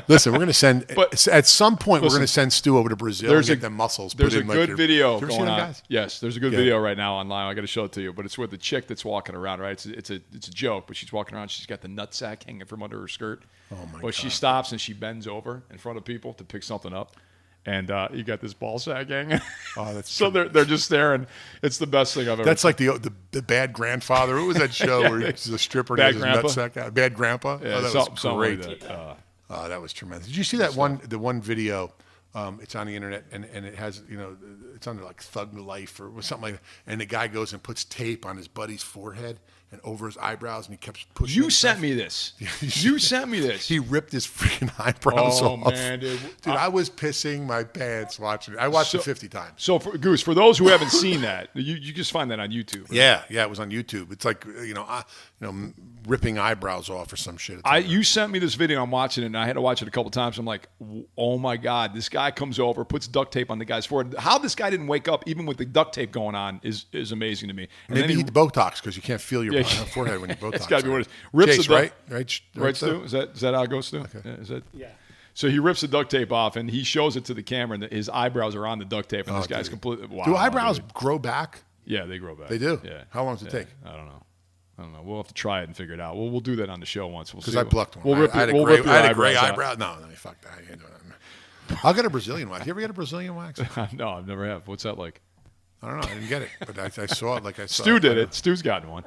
Listen, we're going to send. But- At some point, we're listen, going to send Stu over to Brazil and get them muscles. There's put a in like good your- video You ever going seen on. that, guys? Yes, there's a good video right now online. I got to show it to you. But it's with the chick that's walking around. Right, it's a joke. But she's walking around. She's got the nutsack hanging from under her skirt. Oh my But she God. stops and she bends over in front of people to pick something up. And you got this ball sack hanging. Oh, that's so they're just staring. It's the best thing I've ever. That's like the Bad Grandfather. Who was that show where he's a stripper and Bad he has Grandpa? his nutsack out? Bad Grandpa. Yeah, Oh, that something was great. like that. Oh, that was tremendous. Did you see that the one video? It's on the internet and it has it's under like Thug Life or something like that. And the guy goes and puts tape on his buddy's forehead and over his eyebrows and he kept pushing. You sent me this. You sent me this. He ripped his freaking eyebrows Oh, off. man, dude. I was pissing my pants watching it. I watched it 50 times. So, Goose, for those who haven't seen that, you just find that on YouTube. Right? Yeah, it was on YouTube. It's like ripping eyebrows off or some shit. You sent me this video. I'm watching it, and I had to watch it a couple times. I'm like, oh my god, this guy comes over, puts duct tape on the guy's forehead. How this guy didn't wake up, even with the duct tape going on, is amazing to me. And Maybe then he did Botox because you can't feel your forehead when you Botox. It's got to be what it is. Rips Jace, the right? Right, Stu? Is that how it goes, Stu? Okay. Yeah, is that? Yeah. So he rips the duct tape off, and he shows it to the camera, and his eyebrows are on the duct tape, and this guy's completely. Wow, Do eyebrows dude. grow back? Yeah, they grow back. They do? Yeah. How long does it take? I don't know. We'll have to try it and figure it out. We'll do that on the show once. Because I plucked one. We'll rip I had a we'll gray, rip your I had a gray eyebrows eyebrow. No, fuck that. I ain't doing that. I'll get a Brazilian wax. You ever get a Brazilian wax? out. No, I've never have. What's that like? I don't know. I didn't get it, but I saw it. Like I saw. Stu did it. Stu's gotten one.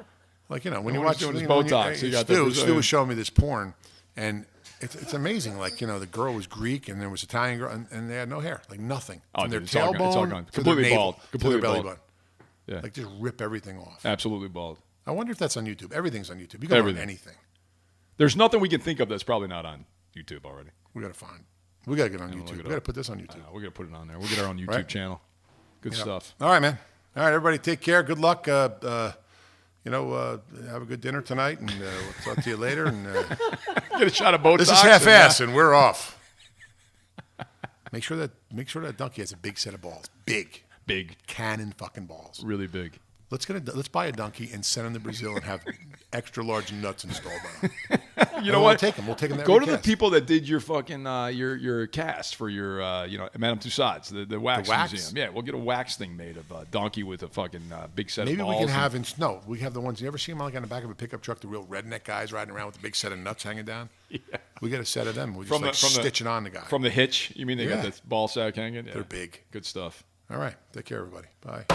Like when you When watch he's doing his when you- Botox, he got that Stu Brazilian. was showing me this porn, and it's amazing. Like the girl was Greek, and there was Italian girl, and they had no hair, like nothing. Oh, From their dude, it's all gone. It's all tailbone gone. to their Completely navel, bald. to Completely their belly bald. button. Yeah. Like just rip everything off. Absolutely bald. I wonder if that's on YouTube. Everything's on YouTube. You can learn Everything. anything. There's nothing we can think of that's probably not on YouTube already. We got to find. We got to get on look YouTube. it We got to up. put this on YouTube. We're gonna put it on there. We'll get our own YouTube Right. channel. Good stuff. All right, man. All right, everybody, take care. Good luck. Have a good dinner tonight, and we'll talk to you later. And Get a shot of Botox. this is half-ass, and we're off. Make sure that donkey has a big set of balls. Big cannon fucking balls. Really big. Let's buy a donkey and send him to Brazil and have extra large nuts installed on him. You know We'll what? take him. We'll take him. To Go every to the cast. people that did your fucking your cast for your Madame Tussauds, the wax, wax? museum. Yeah, we'll get a wax thing made of a donkey with a fucking big set Maybe of we balls. can have we have the ones you ever see them like on the back of a pickup truck, the real redneck guys riding around with a big set of nuts hanging down. Yeah. We get a set of them. We just stitch it on the guy. From the hitch. You mean they got Yeah. the ball sack hanging? Yeah. They're big. Good stuff. All right. Take care, everybody. Bye.